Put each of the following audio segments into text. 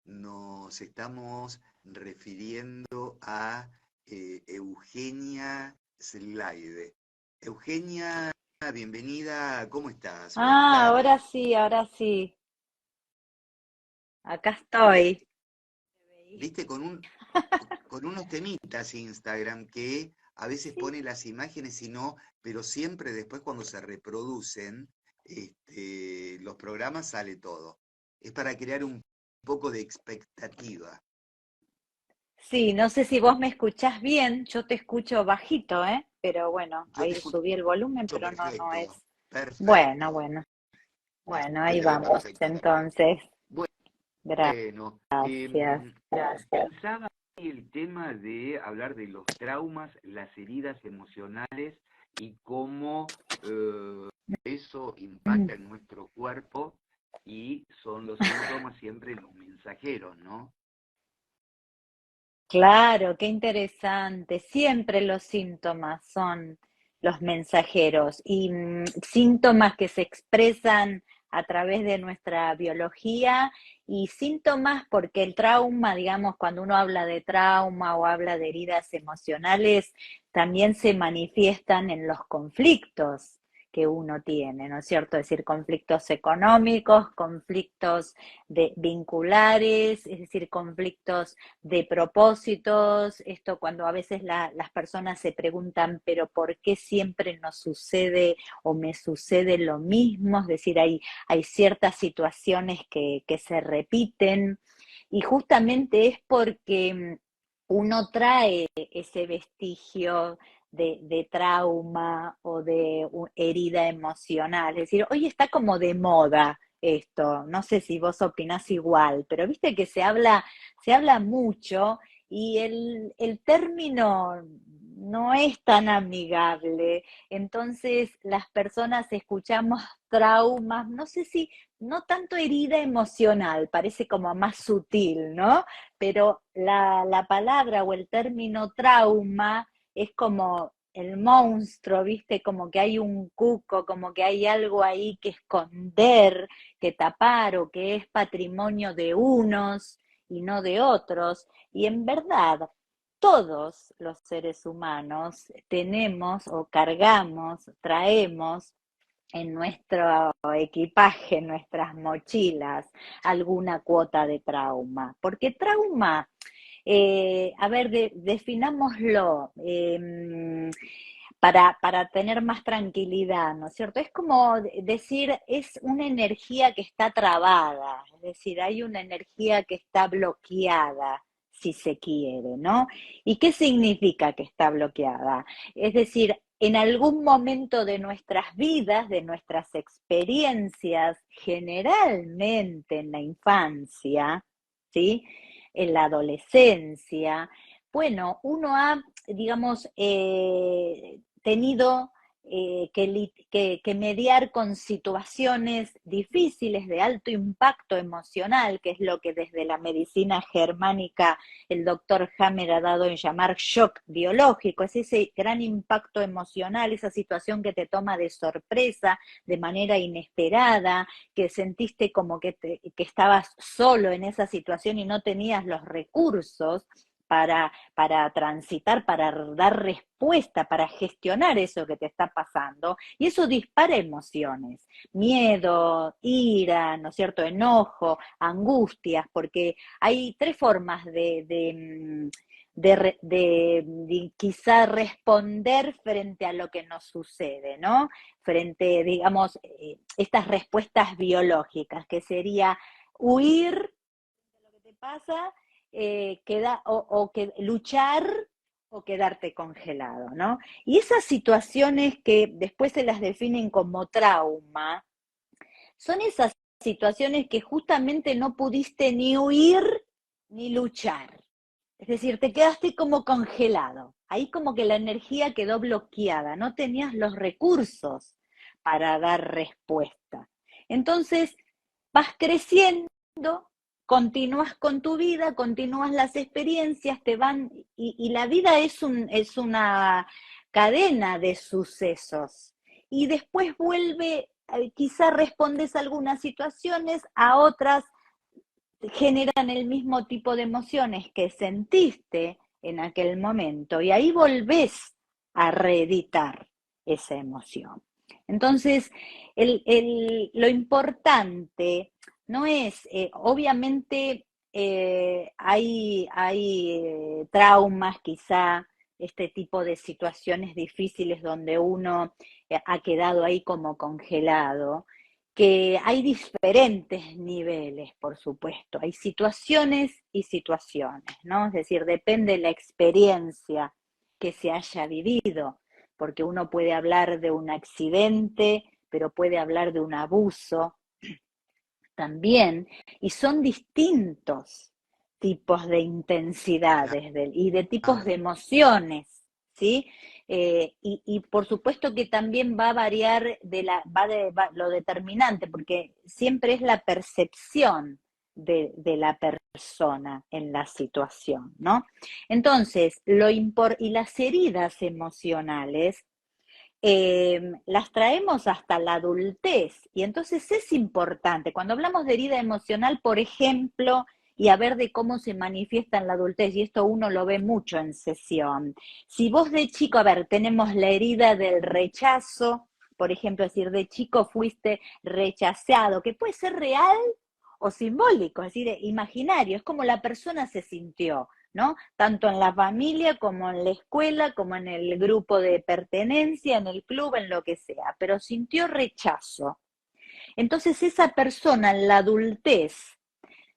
nos estamos refiriendo a Eugenia Slaide. Eugenia, bienvenida, ¿cómo estás? Buenas Ah, tardes. ahora sí, acá estoy. Viste, con unos temitas Instagram que a veces Sí, pone las imágenes y no, pero siempre después cuando se reproducen los programas sale todo. Es para crear un poco de expectativa. sí, no sé si vos me escuchás bien, yo te escucho bajito, ¿eh? Pero bueno, Yo te ahí subí el volumen, escucho pero no es. perfecto, Bueno, perfecto. bueno, bueno, ahí Se ve vamos. perfectamente. Entonces, Bueno, gracias, gracias. pensaba el tema de hablar de los traumas, las heridas emocionales y cómo eso Mm, impacta en nuestro cuerpo y son los síntomas siempre los mensajeros, ¿no? claro, qué interesante. Siempre los síntomas son los mensajeros y síntomas que se expresan a través de nuestra biología y síntomas porque el trauma, digamos, cuando uno habla de trauma o habla de heridas emocionales, también se manifiestan en los conflictos que uno tiene, ¿no es cierto? Es decir, conflictos económicos, conflictos vinculares, es decir, conflictos de propósitos, esto cuando a veces las personas se preguntan, pero ¿por qué siempre nos sucede o me sucede lo mismo? Es decir, hay ciertas situaciones que se repiten y justamente es porque uno trae ese vestigio de trauma o de herida emocional. Es decir, hoy está como de moda esto, no sé si vos opinás igual, pero viste que se habla mucho y el término no es tan amigable. Entonces las personas escuchamos traumas, no sé si, no tanto herida emocional, parece como más sutil, ¿no? Pero la palabra o el término trauma es como el monstruo, ¿viste? Como que hay un cuco, como que hay algo ahí que esconder, que tapar o que es patrimonio de unos y no de otros. Y en verdad, todos los seres humanos tenemos o cargamos, traemos en nuestro equipaje, en nuestras mochilas, alguna cuota de trauma. Porque trauma, a ver, definámoslo. Para tener más tranquilidad, ¿no es cierto? Es como decir, es una energía que está trabada, es decir, hay una energía que está bloqueada, si se quiere, ¿no? ¿Y qué significa que está bloqueada? Es decir, en algún momento de nuestras vidas, de nuestras experiencias, generalmente en la infancia, ¿sí? En la adolescencia, bueno, uno ha, digamos, tenido que mediar con situaciones difíciles de alto impacto emocional, que es lo que desde la medicina germánica el doctor Hammer ha dado en llamar shock biológico, es ese gran impacto emocional, esa situación que te toma de sorpresa, de manera inesperada, que sentiste como que estabas solo en esa situación y no tenías los recursos para transitar, para dar respuesta, para gestionar eso que te está pasando. Y eso dispara emociones, miedo, ira, ¿no es cierto?, enojo, angustias, porque hay tres formas de quizá responder frente a lo que nos sucede, ¿no? Frente, digamos, estas respuestas biológicas, que sería huir de lo que te pasa, o que luchar o quedarte congelado, ¿no? Y esas situaciones que después se las definen como trauma, son esas situaciones que justamente no pudiste ni huir ni luchar. Es decir, te quedaste como congelado. Ahí como que la energía quedó bloqueada, no tenías los recursos para dar respuesta. Entonces, vas creciendo, continúas con tu vida, continúas las experiencias, te van, y la vida es una cadena de sucesos. Y después vuelve, quizá respondes a algunas situaciones, a otras generan el mismo tipo de emociones que sentiste en aquel momento y ahí volvés a reeditar esa emoción. Entonces, lo importante no es, obviamente hay traumas quizá, este tipo de situaciones difíciles donde uno ha quedado ahí como congelado, que hay diferentes niveles, por supuesto, hay situaciones y situaciones, ¿no? Es decir, depende de la experiencia que se haya vivido, porque uno puede hablar de un accidente, pero puede hablar de un abuso también, y son distintos tipos de intensidades y de tipos de Claro. emociones, ¿sí? Y por supuesto que también va a variar lo determinante, porque siempre es la percepción de la persona en la situación, ¿no? Entonces, y las heridas emocionales las traemos hasta la adultez. Y entonces es importante, cuando hablamos de herida emocional, por ejemplo, y a ver de cómo se manifiesta en la adultez, y esto uno lo ve mucho en sesión. Si vos de chico, a ver, tenemos la herida del rechazo, por ejemplo, es decir, de chico fuiste rechazado, que puede ser real o simbólico, es decir, imaginario, es como la persona se sintió. ¿No? Tanto en la familia como en la escuela, como en el grupo de pertenencia, en el club, en lo que sea, pero sintió rechazo. Entonces esa persona en la adultez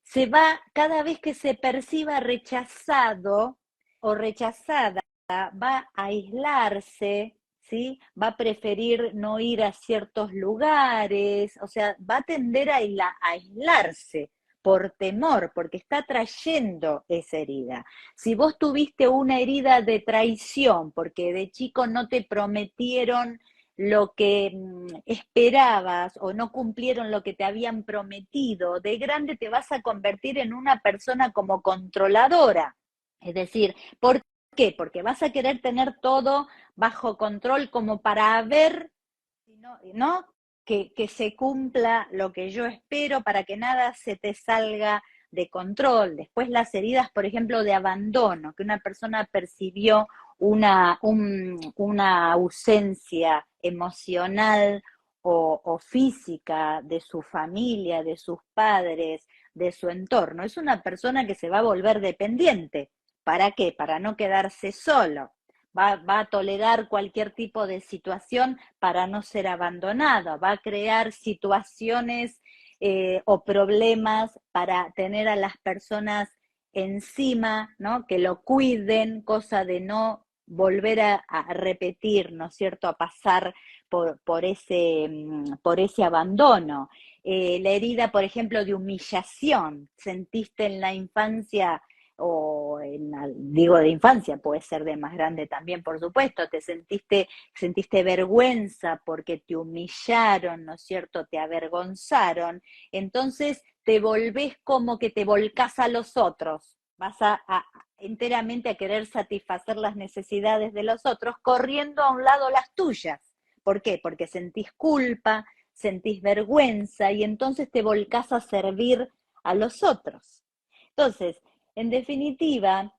se va, cada vez que se perciba rechazado o rechazada, va a aislarse, ¿sí? Va a preferir no ir a ciertos lugares, o sea, va a tender a aislarse por temor, porque está trayendo esa herida. Si vos tuviste una herida de traición, porque de chico no te prometieron lo que esperabas o no cumplieron lo que te habían prometido, de grande te vas a convertir en una persona como controladora. Es decir, ¿por qué? Porque vas a querer tener todo bajo control como para ver, ¿no? Que se cumpla lo que yo espero para que nada se te salga de control. Después las heridas, por ejemplo, de abandono, que una persona percibió una ausencia emocional o física de su familia, de sus padres, de su entorno. Es una persona que se va a volver dependiente. ¿Para qué? Para no quedarse solo. Va a tolerar cualquier tipo de situación para no ser abandonado, va a crear situaciones o problemas para tener a las personas encima, ¿no? Que lo cuiden, cosa de no volver a repetir, ¿no es cierto?, a pasar por ese abandono. La herida, por ejemplo, de humillación, sentiste en la infancia digo de infancia, puede ser de más grande también, por supuesto, sentiste vergüenza porque te humillaron, ¿no es cierto?, te avergonzaron, entonces te volvés como que te volcás a los otros, vas enteramente a querer satisfacer las necesidades de los otros, corriendo a un lado las tuyas. ¿Por qué? Porque sentís culpa, sentís vergüenza y entonces te volcás a servir a los otros. Entonces, en definitiva,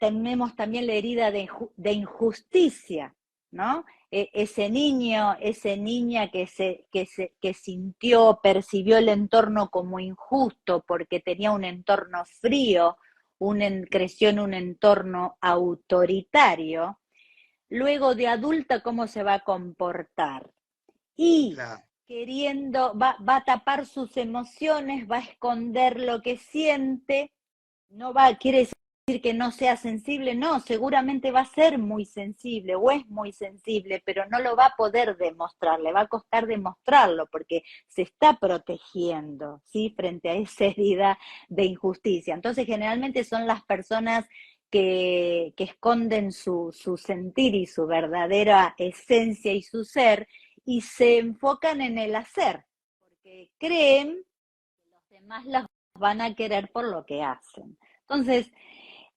tenemos también la herida de injusticia, ¿no? Ese niño, esa niña que sintió, percibió el entorno como injusto porque tenía un entorno frío, creció en un entorno autoritario, luego de adulta, ¿cómo se va a comportar? Y Claro. va a tapar sus emociones, va a esconder lo que siente, no va, quiere decir que no sea sensible, no, seguramente va a ser muy sensible o es muy sensible, pero no lo va a poder demostrar, le va a costar demostrarlo porque se está protegiendo, ¿sí? Frente a esa herida de injusticia. Entonces, generalmente son las personas que esconden su sentir y su verdadera esencia y su ser y se enfocan en el hacer, porque creen que los demás las van a querer por lo que hacen. Entonces,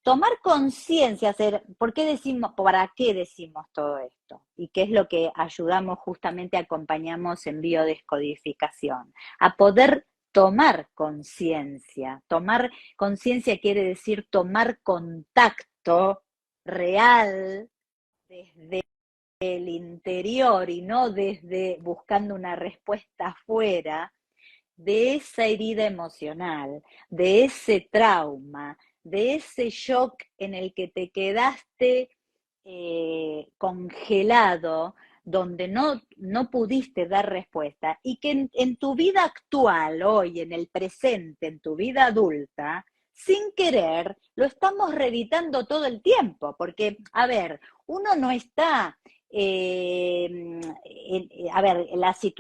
tomar conciencia, ¿por qué decimos, para qué decimos todo esto? Y qué es lo que ayudamos justamente, acompañamos en biodescodificación, a poder tomar conciencia. Tomar conciencia quiere decir tomar contacto real desde el interior y no desde buscando una respuesta afuera, de esa herida emocional, de ese trauma, de ese shock en el que te quedaste congelado, donde no pudiste dar respuesta, y que en tu vida actual, hoy, en el presente, en tu vida adulta, sin querer, lo estamos reeditando todo el tiempo, porque, a ver, uno no está a ver,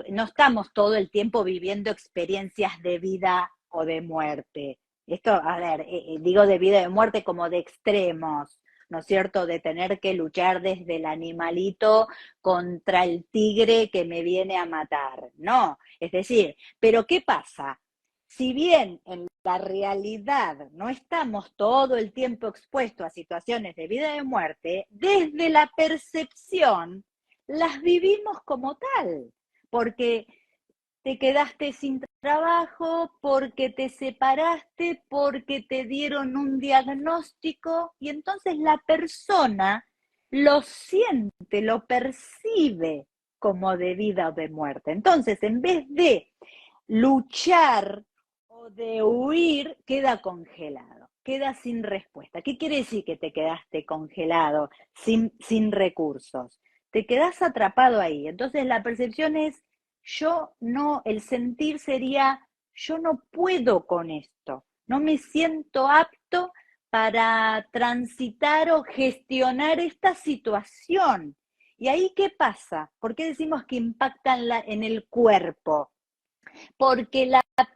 no estamos todo el tiempo viviendo experiencias de vida o de muerte. Esto, a ver, digo de vida y de muerte como de extremos, ¿no es cierto? De tener que luchar desde el animalito contra el tigre que me viene a matar. No, es decir, pero ¿qué pasa? Si bien en la realidad no estamos todo el tiempo expuestos a situaciones de vida y de muerte, desde la percepción las vivimos como tal, porque te quedaste sin trabajo, porque te separaste, porque te dieron un diagnóstico, y entonces la persona lo siente, lo percibe como de vida o de muerte. Entonces, en vez de luchar o de huir, queda congelado, queda sin respuesta. ¿Qué quiere decir que te quedaste congelado, sin recursos? Te quedas atrapado ahí. Entonces la percepción es, yo no, el sentir sería, yo no puedo con esto, no me siento apto para transitar o gestionar esta situación. ¿Y ahí qué pasa? ¿Por qué decimos que impacta en el cuerpo? Porque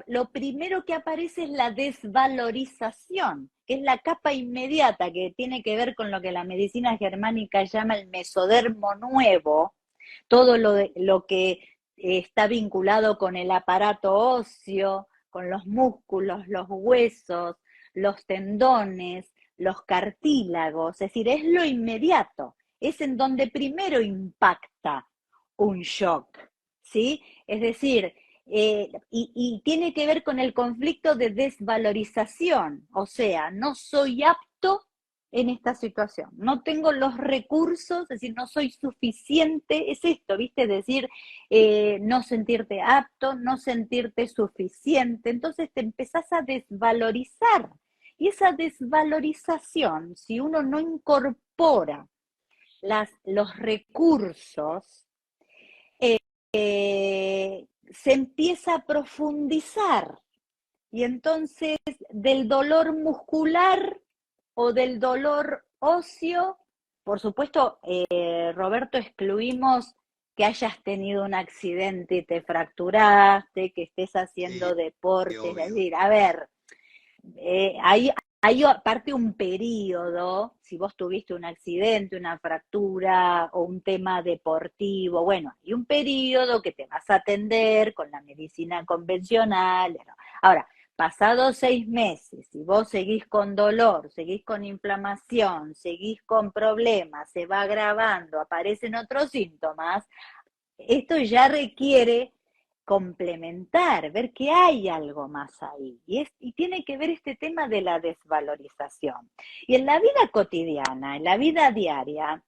lo primero que aparece es la desvalorización, que es la capa inmediata, que tiene que ver con lo que la medicina germánica llama el mesodermo nuevo, todo lo que está vinculado con el aparato óseo, con los músculos, los huesos, los tendones, los cartílagos, es decir, es lo inmediato, es en donde primero impacta un shock, ¿sí? Es decir, y tiene que ver con el conflicto de desvalorización, o sea, no soy apto en esta situación, no tengo los recursos, es decir, no soy suficiente, es esto, ¿viste? Es decir, no sentirte apto, no sentirte suficiente, entonces te empezás a desvalorizar. Y esa desvalorización, si uno no incorpora los recursos, se empieza a profundizar. Y entonces del dolor muscular o del dolor óseo, por supuesto, Roberto, excluimos que hayas tenido un accidente y te fracturaste, que estés haciendo Sí, deporte, es obvio. decir, a ver, hay aparte un periodo, si vos tuviste un accidente, una fractura o un tema deportivo, bueno, hay un periodo que te vas a atender con la medicina convencional. ¿No? Ahora, pasados 6 meses, si vos seguís con dolor, seguís con inflamación, seguís con problemas, se va agravando, aparecen otros síntomas, esto ya requiere complementar, ver que hay algo más ahí. Y tiene que ver este tema de la desvalorización. Y en la vida cotidiana, en la vida diaria,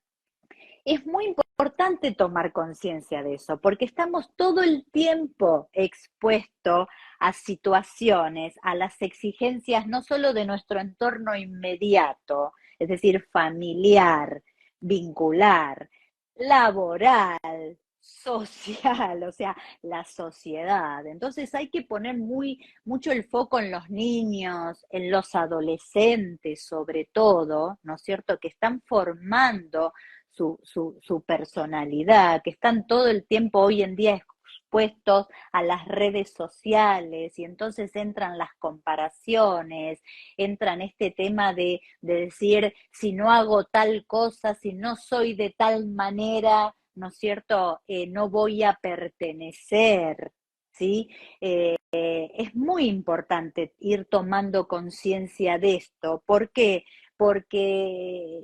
es muy importante tomar conciencia de eso, porque estamos todo el tiempo expuestos a situaciones, a las exigencias no solo de nuestro entorno inmediato, es decir, familiar, vincular, laboral, social, o sea, la sociedad. Entonces hay que poner mucho el foco en los niños, en los adolescentes sobre todo, ¿no es cierto?, que están formando su personalidad, que están todo el tiempo hoy en día expuestos a las redes sociales, y entonces entran las comparaciones, entran este tema de decir, si no hago tal cosa, si no soy de tal manera, ¿no es cierto?, no voy a pertenecer, ¿sí? Es muy importante ir tomando conciencia de esto. ¿Por qué? Porque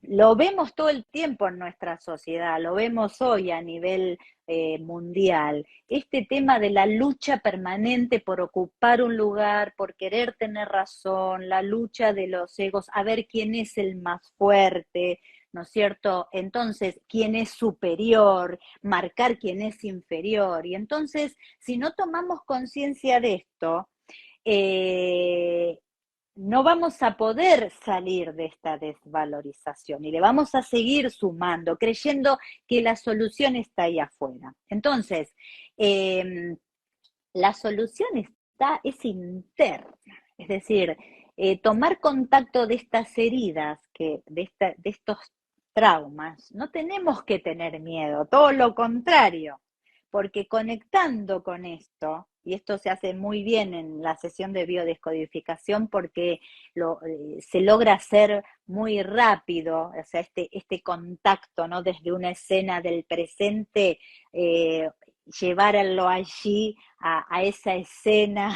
lo vemos todo el tiempo en nuestra sociedad, lo vemos hoy a nivel mundial, este tema de la lucha permanente por ocupar un lugar, por querer tener razón, la lucha de los egos, a ver quién es el más fuerte, ¿no es cierto? Entonces, quién es superior, marcar quién es inferior. Y entonces, si no tomamos conciencia de esto, eh, no vamos a poder salir de esta desvalorización y le vamos a seguir sumando, creyendo que la solución está ahí afuera. Entonces, la solución es interna, es decir, tomar contacto de estas heridas, de estos traumas. No tenemos que tener miedo, todo lo contrario, porque conectando con esto, y esto se hace muy bien en la sesión de biodescodificación porque se logra hacer muy rápido, o sea, este contacto, ¿no? Desde una escena del presente, llevarlo allí a esa escena,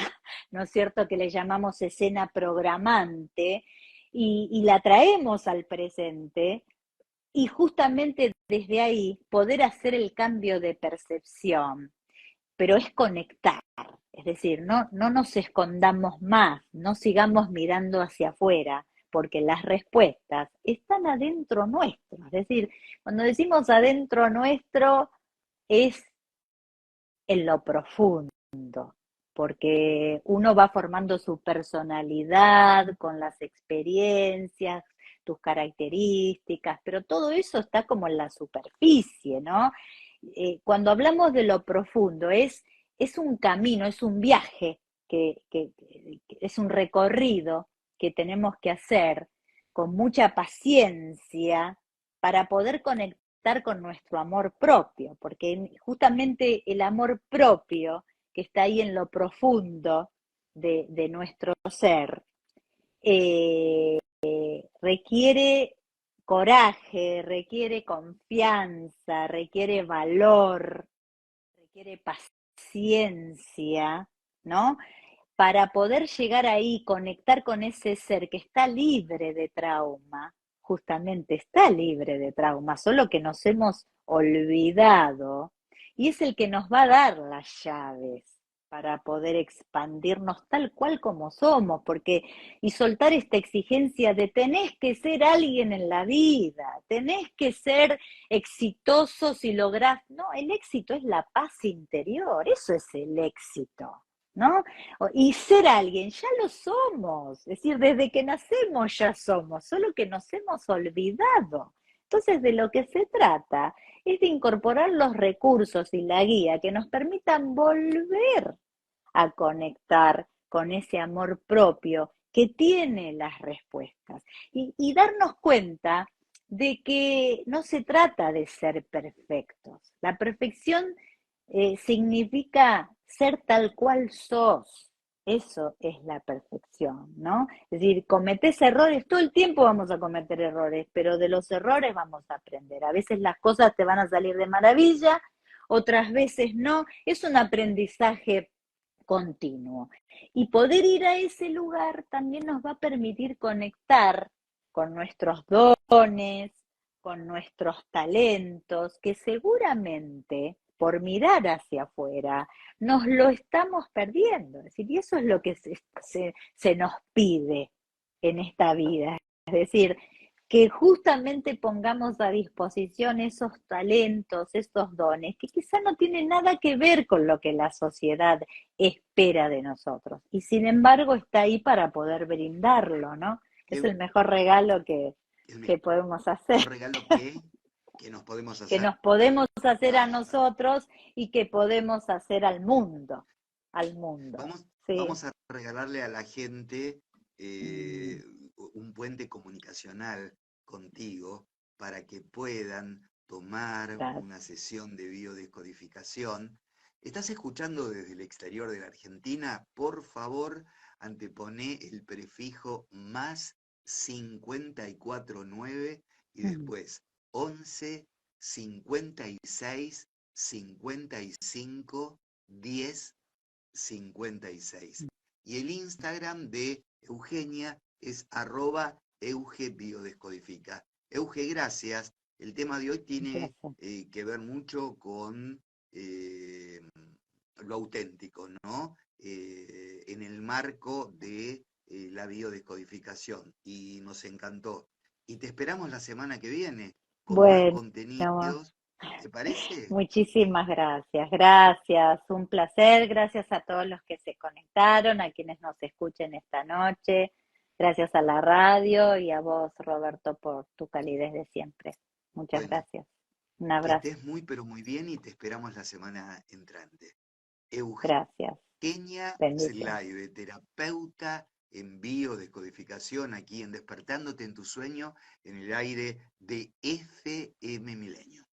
¿no es cierto?, que le llamamos escena programante, y la traemos al presente, y justamente desde ahí poder hacer el cambio de percepción, pero es conectar, es decir, no nos escondamos más, no sigamos mirando hacia afuera, porque las respuestas están adentro nuestro, es decir, cuando decimos adentro nuestro es en lo profundo, porque uno va formando su personalidad con las experiencias, tus características, pero todo eso está como en la superficie, ¿no? Cuando hablamos de lo profundo, es un camino, es un viaje, que es un recorrido que tenemos que hacer con mucha paciencia para poder conectar con nuestro amor propio, porque justamente el amor propio que está ahí en lo profundo de nuestro ser, eh, requiere coraje, requiere confianza, requiere valor, requiere paciencia, ¿no? Para poder llegar ahí, conectar con ese ser que está libre de trauma, justamente está libre de trauma, solo que nos hemos olvidado, y es el que nos va a dar las llaves para poder expandirnos tal cual como somos, porque y soltar esta exigencia de tenés que ser alguien en la vida, tenés que ser exitoso si lográs, no, el éxito es la paz interior, eso es el éxito, ¿no? Y ser alguien, ya lo somos, es decir, desde que nacemos ya somos, solo que nos hemos olvidado. Entonces, de lo que se trata es de incorporar los recursos y la guía que nos permitan volver a conectar con ese amor propio que tiene las respuestas y darnos cuenta de que no se trata de ser perfectos. La perfección significa ser tal cual sos. Eso es la perfección, ¿no? Es decir, cometés errores, todo el tiempo vamos a cometer errores, pero de los errores vamos a aprender. A veces las cosas te van a salir de maravilla, otras veces no. Es un aprendizaje continuo. Y poder ir a ese lugar también nos va a permitir conectar con nuestros dones, con nuestros talentos, que seguramente por mirar hacia afuera nos lo estamos perdiendo. Es decir, y eso es lo que se nos pide en esta vida. Es decir, que justamente pongamos a disposición esos talentos, esos dones, que quizá no tienen nada que ver con lo que la sociedad espera de nosotros. Y sin embargo está ahí para poder brindarlo, ¿no? Es El, el mejor regalo el que podemos hacer, mejor regalo que nos podemos que hacer. nos podemos hacer a nosotros y que podemos hacer al mundo, al mundo. Sí. Vamos a regalarle a la gente Mm, un puente comunicacional contigo para que puedan tomar una gracias. sesión de biodescodificación. ¿Estás escuchando desde el exterior de la Argentina? Por favor, antepone el prefijo más 549 y Mm. después 11 56 55 10 56. Y el Instagram de Eugenia es @eugebiodescodifica. Euge, gracias. El tema de hoy tiene Gracias. que ver mucho con lo auténtico, ¿no? En el marco de la biodescodificación. Y nos encantó. Y te esperamos la semana que viene con más Bueno, contenidos. ¿Te parece? muchísimas gracias, gracias, un placer, gracias a todos los que se conectaron, a quienes nos escuchen esta noche, gracias a la radio y a vos, Roberto, por tu calidez de siempre. Muchas Bueno, gracias. Un que abrazo. estés muy, pero muy bien y te esperamos la semana entrante. Gracias. Eugenia Bendiciones. Slaibe, terapeuta en biodescodificación, aquí en Despertándote en tu sueño, en el aire de FM Milenio.